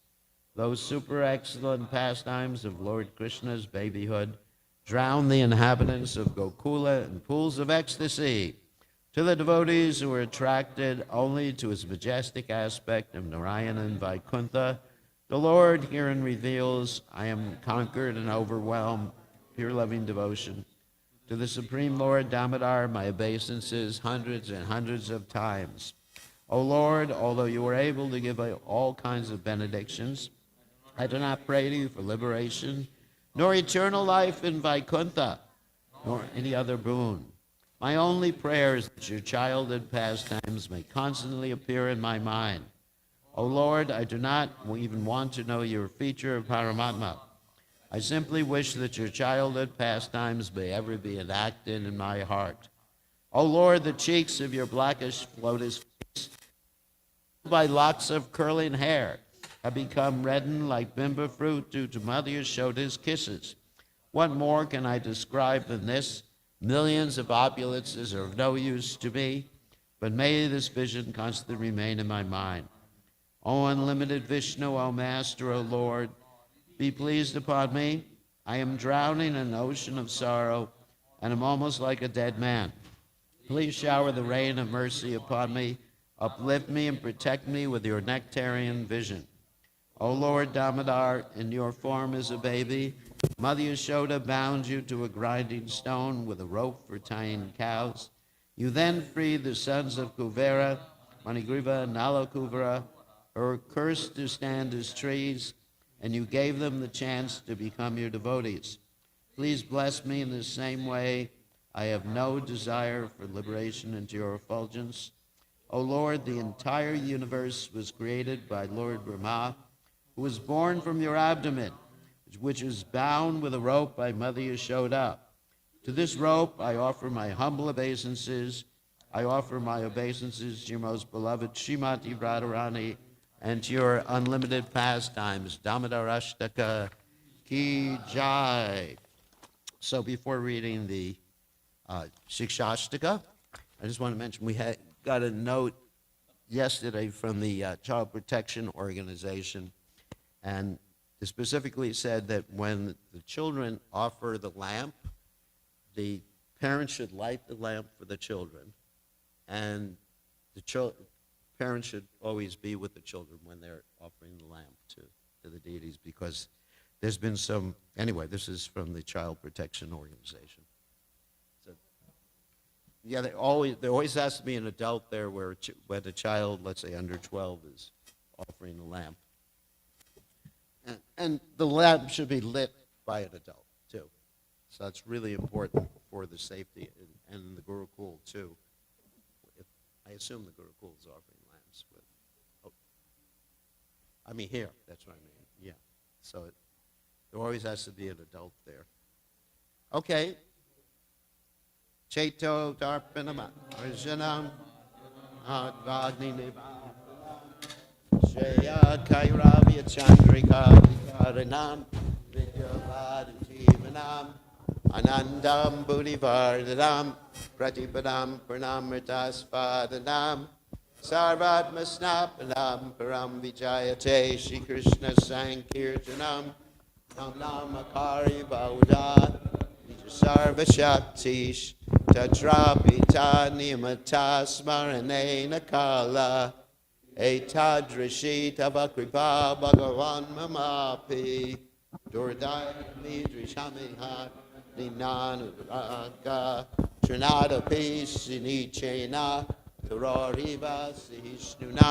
Those super excellent pastimes of Lord Krishna's babyhood drowned the inhabitants of Gokula in pools of ecstasy. To the devotees who were attracted only to his majestic aspect of Narayana and Vaikuntha, the Lord herein reveals, I am conquered and overwhelmed, pure loving devotion. To the Supreme Lord Damodar, my obeisances hundreds and hundreds of times. O Lord, although you are able to give all kinds of benedictions, I do not pray to you for liberation, nor eternal life in Vaikuntha, nor any other boon. My only prayer is that your childhood pastimes may constantly appear in my mind. O Lord, I do not even want to know your feature of Paramatma. I simply wish that your childhood pastimes may ever be enacted in my heart. O Lord, the cheeks of your blackish lotus face, by locks of curling hair, have become reddened like bimba fruit due to Mother Yashoda's kisses. What more can I describe than this? Millions of opulences are of no use to me, but may this vision constantly remain in my mind. O unlimited Vishnu, O Master, O Lord, be pleased upon me. I am drowning in an ocean of sorrow, and am almost like a dead man. Please shower the rain of mercy upon me, uplift me and protect me with your nectarian vision. O Lord Damodar, in your form as a baby, Mother Yashoda bound you to a grinding stone with a rope for tying cows. You then freed the sons of Kuvera, Manigriva, and Nalakuvara, who were cursed to stand as trees, and you gave them the chance to become your devotees. Please bless me in the same way. I have no desire for liberation into your effulgence. O Lord, the entire universe was created by Lord Brahma, who was born from your abdomen, which is bound with a rope by Mother Yashoda. To this rope I offer my humble obeisances. I offer my obeisances to your most beloved Srimati Radharani and to your unlimited pastimes. Damodar Ashtaka Ki Jai. So before reading the Shikshashtaka, I just want to mention we got a note yesterday from the Child Protection Organization, and it specifically said that when the children offer the lamp, the parents should light the lamp for the children, and the parents should always be with the children when they're offering the lamp to the deities, because there's been some, anyway, this is from the Child Protection Organization. So, yeah, there always has to be an adult there where the child, let's say under 12, is offering the lamp. And the lamp should be lit by an adult, too. So that's really important for the safety and the Gurukul, too. I assume the Gurukul is offering lamps. I mean here, that's what I mean, yeah. So there always has to be an adult there. Okay. Cheto Darpanama Arjanam Advagni Niva Shreya Kairavya Chandrika Karanam Vidyavad Jivanam Anandam Buddhivardhanam Pratipadam Pranamritasvadanam Sarvatma Snapanam Param Vijayate Shri Krishna Sankirtanam Nam Namakari Bauda Sarva Shaktish Tatrapita Nimata Smaranena Kala Etadrishi Tavakripa Bhagavan Mamapi Durdaya Midrishamiha Ninanuraka Trinada Pisini Chena Turariva Sihishnuna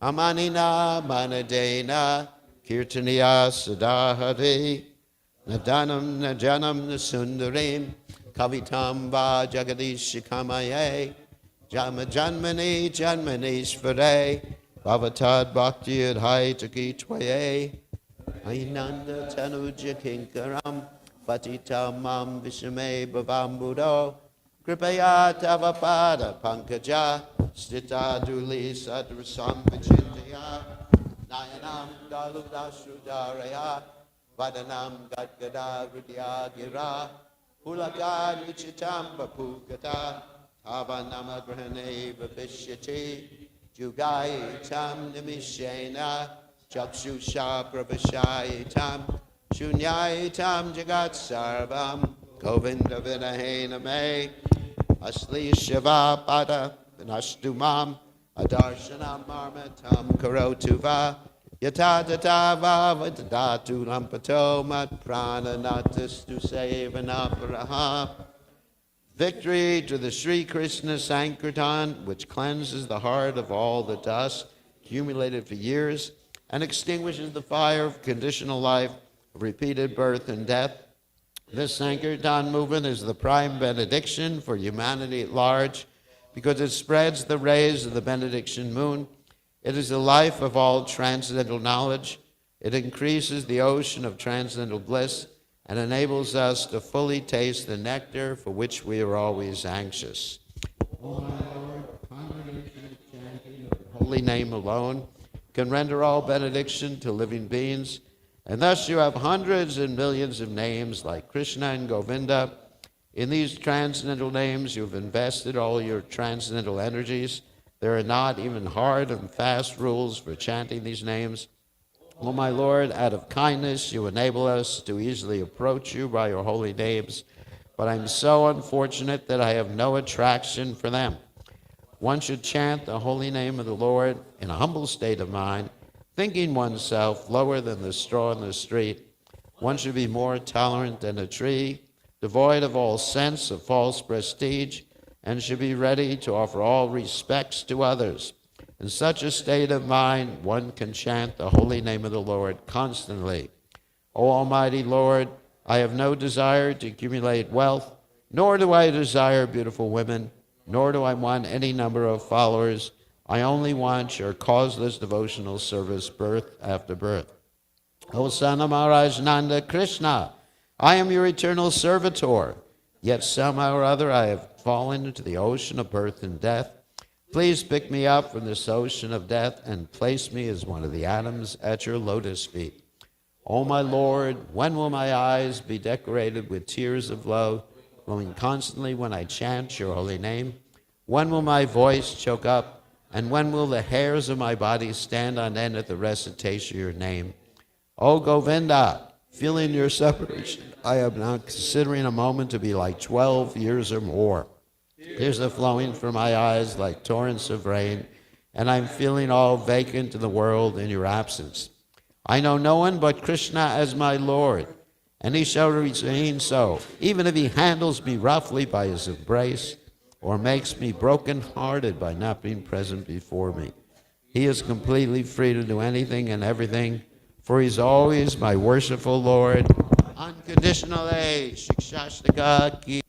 Amanina Manadena Kirtaniya Sadahari Nadanam Najanam Nasundarim Kavitam Va Jagadishikamaye Jama Janmani Janmanishvare Bhavatad Bhakti Adhai Taki Twaye Ainanda Tanuja Kinkaram Patita Mam Vishame Bhavambudo Kripaya Tavapada Pankaja Stita Duli Sadrasam Vichindaya Nayanam Daludashudaraya Vadanam Gadgada Vidya Gira Pulakad Vichitam Vapukata Avanama Grahane Vapishyati Jugai Tam Nimishena Chakshusha Pravashai Tam Shunyai Tam Jagat Sarvam Govinda Vinahena Me Asli Shiva Pada Vinastumam Adarshanam Marmatam Karotuva Yata Tatava Vadatu Lampato Mat Prana Natastu Sevanaparaha. Victory to the Sri Krishna Sankirtan, which cleanses the heart of all the dust accumulated for years and extinguishes the fire of conditional life, of repeated birth and death. This Sankirtan movement is the prime benediction for humanity at large because it spreads the rays of the benediction moon. It is the life of all transcendental knowledge. It increases the ocean of transcendental bliss and enables us to fully taste the nectar for which we are always anxious. O my Lord, congregation of chanting of your holy name alone can render all benediction to living beings, and thus you have hundreds and millions of names like Krishna and Govinda. In these transcendental names you've invested all your transcendental energies. There are not even hard and fast rules for chanting these names. O my Lord, out of kindness you enable us to easily approach you by your holy names, but I'm so unfortunate that I have no attraction for them. One should chant the holy name of the Lord in a humble state of mind, thinking oneself lower than the straw in the street. One should be more tolerant than a tree, devoid of all sense of false prestige, and should be ready to offer all respects to others. In such a state of mind, one can chant the holy name of the Lord constantly. O Almighty Lord, I have no desire to accumulate wealth, nor do I desire beautiful women, nor do I want any number of followers. I only want your causeless devotional service birth after birth. O Son of Maharaj Nanda Krishna, I am your eternal servitor, yet somehow or other I have fallen into the ocean of birth and death. Please pick me up from this ocean of death and place me as one of the atoms at your lotus feet. O my Lord, when will my eyes be decorated with tears of love, flowing constantly when I chant your holy name? When will my voice choke up, and when will the hairs of my body stand on end at the recitation of your name? O Govinda, feeling your separation, I am now considering a moment to be like 12 years or more. Tears are flowing from my eyes like torrents of rain, and I'm feeling all vacant in the world in your absence. I know no one but Krishna as my Lord, and he shall remain so, even if he handles me roughly by his embrace, or makes me broken-hearted by not being present before me. He is completely free to do anything and everything, for he's always my worshipful Lord. Unconditionally, Shikshashtaka ki